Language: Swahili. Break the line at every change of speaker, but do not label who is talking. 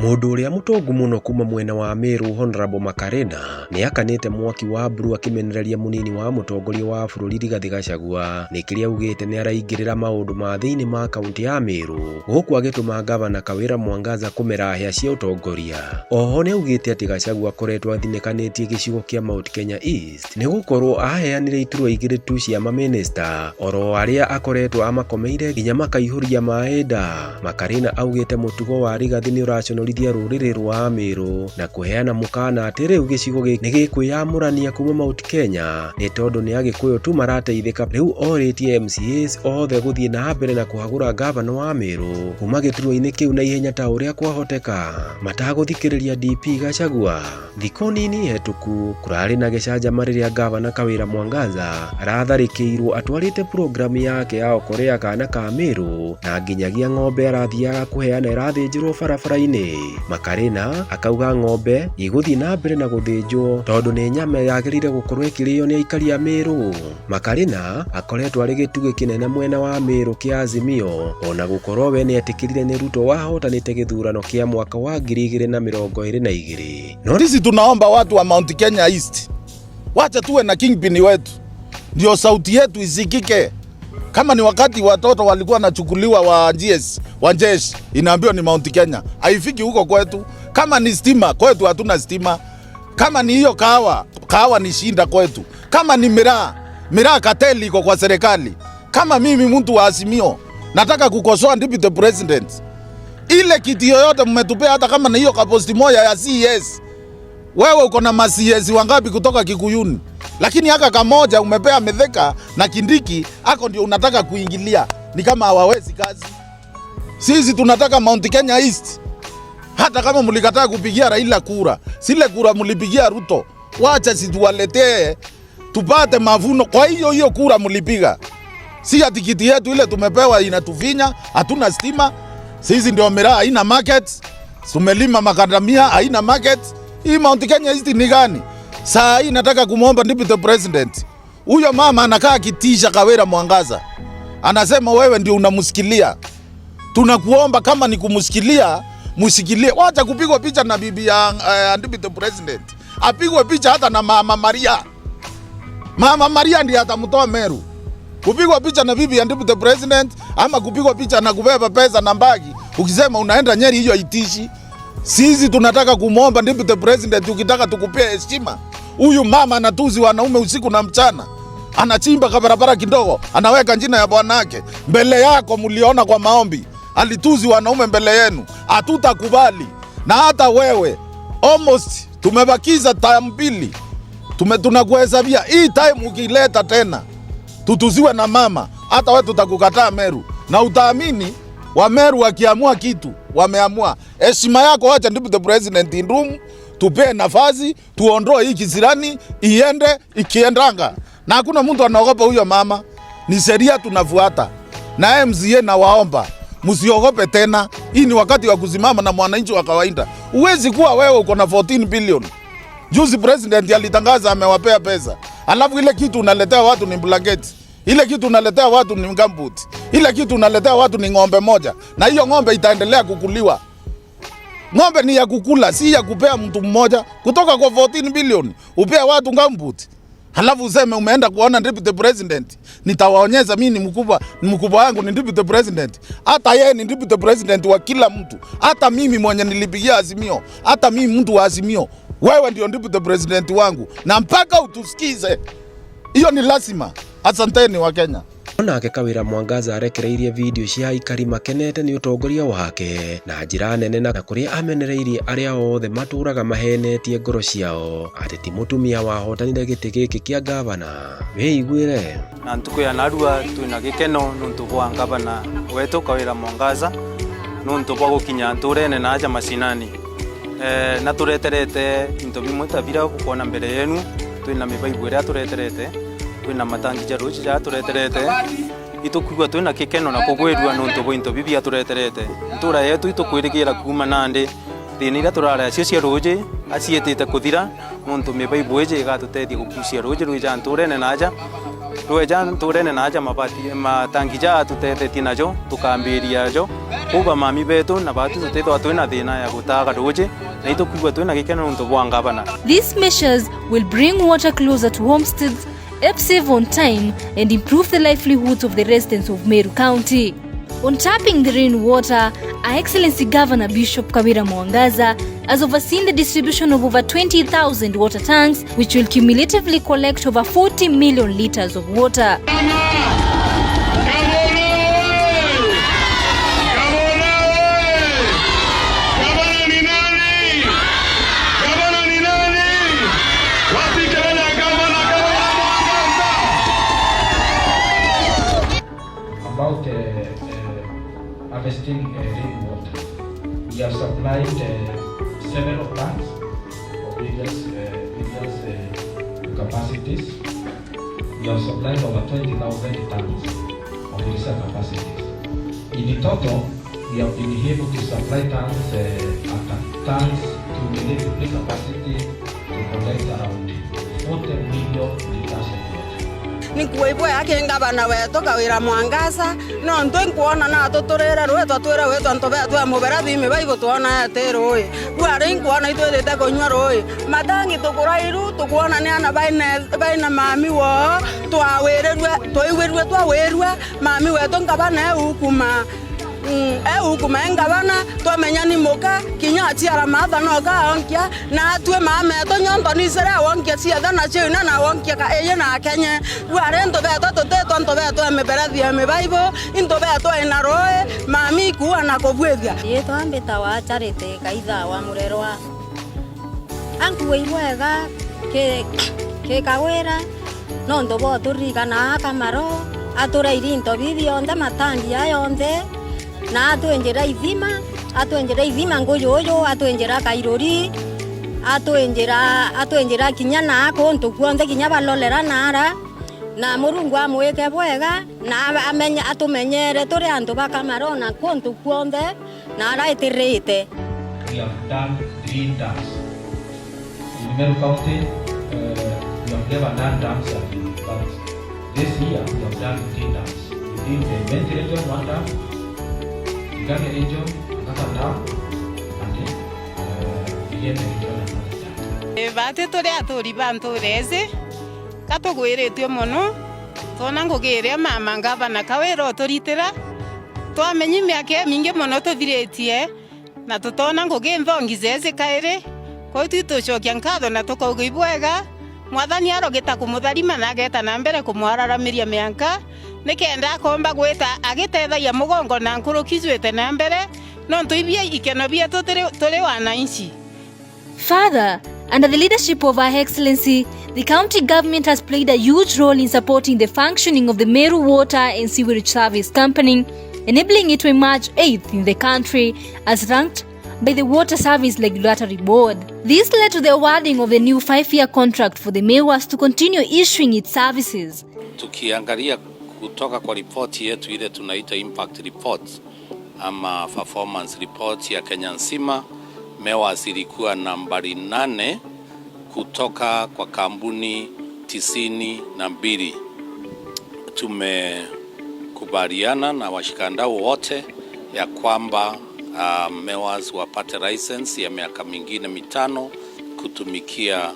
Mundu uria mutongu muno kuma mwena wa Meru Honorable Makarena ni akanite mwaki wa mburu akimenereria munini wa mutongoria wa bururi Rigathi Gachagua nikiria ugite ni araingirira maundu ma thiini ma kaunti ya Meru guku agituma gavana Kawira Mwangaza kumerahia cia utongoria. Oho ni ugite ati Gachagua akoretwo athinekanitie gicigo kia Mount Kenya East ni gukorwo aheanire iturwa igiri tu cia maminista oro aria akoretwo amakomeire nginya makaihuria maenda. Makarena augite mutugo wa Rigathi ni uraconorithia ruriri rwa Meru na kuheana mukana ati riu gicigo giki ni gikwiyamurania kuma Mount Kenya ni tondu ni agikuyu tu marateithika. Riu oritie MCAs othe guthie na mbere na kuhagura gavana wa Meru kuma giturwa-ini kiu na ihenya ta uria kwahoteka mataguthikiriria DP Gachagua. Thikũ nini hetuku kurari na gicanjamariria gavana Kawira Mwangaza aratharikirwo atwarite program yake ya okorea kana ka Meru na nginyagia ng'ombe arathiaga kuheana irathinjirwo barabara-ini. Makarena akauga ng'ombe iguthie na mbere na guthinjwo tondu ni nyama yagirire gukorwo ikirio ni aikari a Meru. Makarena akoretwo ari gitugi kinene mwena wa Meru kia Azimio ona gukorwo we ni etikirire ni Ruto wahotanite githurano kia mwaka wa 2022.
No sisi tunaomba watu wa Mount Kenya East wacha tuwe na kingpin wetu ndio sauti yetu isikike. Kama ni wakati watoto walikuwa nachukuliwa wa jeshi inaambiwa ni Mount Kenya, haifiki huko kwetu. Kama ni stima kwetu hatuna stima. Kama ni hiyo kahawa ni shinda kwetu. Kama ni miraa kateli iko kwa serikali. Kama mimi mtu wa Azimio nataka kukosoa deputy president, ile kiti yoyote mmetupea, hata kama na hiyo kaposti moja ya CS, wewe uko na CS wangapi kutoka Kikuyuni? Lakini haka kamoja umepea Metheka na Kindiki, hako ndio unataka kuingilia. Ni kama hawawezi kazi. Sisi tunataka Mount Kenya East. Hata kama mlikataa kupigia Raila kura, sile kura mlipigia Ruto, wacha situwaletee tupate mavuno kwa hiyo kura mlipiga. Si ati kiti yetu ile tumepewa inatufinya, hatuna stima. Sisi ndio miraa haina market, tumelima makadamia haina market. Hii Mount Kenya East ni gani? Saa hii nataka kumwomba deputy president. Huyo mama anakaa kitisha Kawira Mwangaza. Anasema wewe ndio unamsikilia. Tunakuomba kama ni kumsikilia, musikilie. Wacha kupigwa picha na bibi ya deputy president. Apigwe picha hata na Mama Maria. Mama Maria ndiye atamtoa Meru. Kupigwa picha na bibi ya deputy president ama kupigwa picha na kubeba pesa na mbagi ukisema unaenda Nyeri, hiyo itishi. Sisi tunataka kumwomba deputy president, ukitaka tukupea heshima. Huyu mama anatuzi wanaume usiku na mchana. Anachimba barabara kidogo, anaweka jina ya bwanake. Mbele yako mliona kwa maombi. Alituzi wanaume mbele yenu. Hatutakubali. Na hata wewe almost tumebakiza time 2. Tunakuhesabia hii time ukileta tena tutuziwe na mama, hata wewe tutakukataa Meru. Na utaamini wa Meru wakiamua kitu wameamua. Heshima yako acha deputy president in room, tupe nafasi tuondoe hii kisirani iende ikiendanga. Na hakuna mtu anaogopa huyo mama. Ni sheria tunafuata. Na MCA na waomba msiogope tena. Hii ni wakati wa kusimama na mwananchi wa kawaida. Uwezi kuwa wewe uko na 14 billion. Juzi president alitangaza amewapea pesa. Alafu ile kitu unaletea watu ni blanketi. Ile kitu unaletea watu ni mgambuti. Ile kitu unaletea watu ni ng'ombe moja. Na hiyo ng'ombe itaendelea kukuliwa. Ng'ombe ni ya kukula, si ya kupea mtu mmoja. Kutoka kwa 14 billion upea watu ngambuti. Halafu useme umeenda kuona deputy president. Nitawaonyesha mimi ni mkubwa wangu ni deputy president. Hata yeye ni deputy president wa kila mtu. Hata mimi mwenye nilipigia Azimio. Hata mimi mtu wa Azimio. Wewe ndio deputy president wangu. Na mpaka utusikize. Hiyo ni lazima. Asanteni wa Kenya.
Onake Kawira Mwangaza arekereirie video cia aikari makenete ni utongoria wake na njira nene na kuria amenereirie aria othe maturaga mahenetie ngoro ciao ati ti mutumia wahotanire giti giki kia gavana. Weiguire
na ntuku ya narua twina gikeno nuntu bwa gavana wetu Kawira Mwangaza nuntu bwa gukinya nturene na aja macinani na tureterete into bimwe tabira gukona mbere yenu. Twina mibaibu iria tureterete, twina matangi jaruji ja tureterete, itukugwa twina kikeno na kugwirwa nuntu bwa into bibia tureterete. Ntura yetu itukwirigira kuma nande thini iria turara acio cia ruji acietete kuthira nuntu mibaibu ije igatutethia gukucia ruji rwija nturene naja Rueja turene na aja mabati matangija tutete najo tukambiria jo kuba mami betu na batu tuteto atwena thina ya gutaga ruje na ito kwigwa twena gikeno nto bwangabana.
These measures will bring water closer to homesteads, help save on time and improve the livelihoods of the residents of Meru County. On tapping the rainwater, Her Excellency Governor Bishop Kawira Mwangaza has overseen the distribution of over 20,000 water tanks, which will cumulatively collect over 40 million liters of water.
About harvesting rainwater, we have supplied several tanks of various capacities. We have supplied over 20,000 tons of reserve capacities. In the total, we have been able to supply tanks cumulatively capacity to collect around 40 million liters of water.
Nikuibwe yake ngabana wetu Kawira Mwangaza no ntwe nkuona na tuturira rwetu atwira wetu ntobe atwa mubera bime baibo tuona atero bware nkuona itwirite kunywa roi matangi tukurairu tukuona ni ana baina mami wo twawererwe twawerwe mami wetu ngabana ukuma ngabana twamenya ni muka kinya tiara matha no ka onkia na atwe mame to nyonto ni sere onkia cia na china na onkia ka eye na kenye ware ndo beto ndo beto meberathia me bible ndo beto ina roe mami ku ana kobwethia
yeto ambeta wa charite kaitha wa murerwa anku weirwega ke Kawira no ndo bo turigana kamaro atura irinto bibionde matangi ayonde na atwenjera ithima nguyoyo atwenjera kairori atwenjera kinya na kontu kuonde kinya balolera nara na murungu amweke bwega na amenya atumenyere turi andu bakamarona kontu kuonde na ara itirite.
We have done 3 dams in Meru County. We have never done dams but this year we have done 3 dams. We did the ventilator 1 dam, Gani region, another dam, and the region, another dam.
Bate tore atori bantoreze katogweretwe mono tona ngogere mama ngabana Kawira toritera twamenye myake minge mono tothiretie na tutona ngogemva ngizeze kaire ko tutochokia nkatho na tukaugibwega mwathani arogeta kumutharima na ageta na mbere kumwararamiria myanka nikenda komba gweta agitethagia mugongo na nkurukizwete na mbere no ntuibie ikeno bietu turi wananchi.
Further, under the leadership of Her Excellency, the county government has played a huge role in supporting the functioning of the Meru Water and Sewerage Service Company, enabling it to emerge 8th in the country as ranked by the Water Service Regulatory Board. This led to the awarding of the new 5-year contract for the MEWAS to continue issuing its services.
Tukiangalia kutoka kwa ripoti yetu ile tunaita impact report ama performance report ya Kenya nzima, MEWAS ilikuwa nambari 8 kutoka kwa kampuni 92. Tumekubaliana na washikandau wote ya kwamba MEWAS wapate license ya miaka mingine 5 kutumikia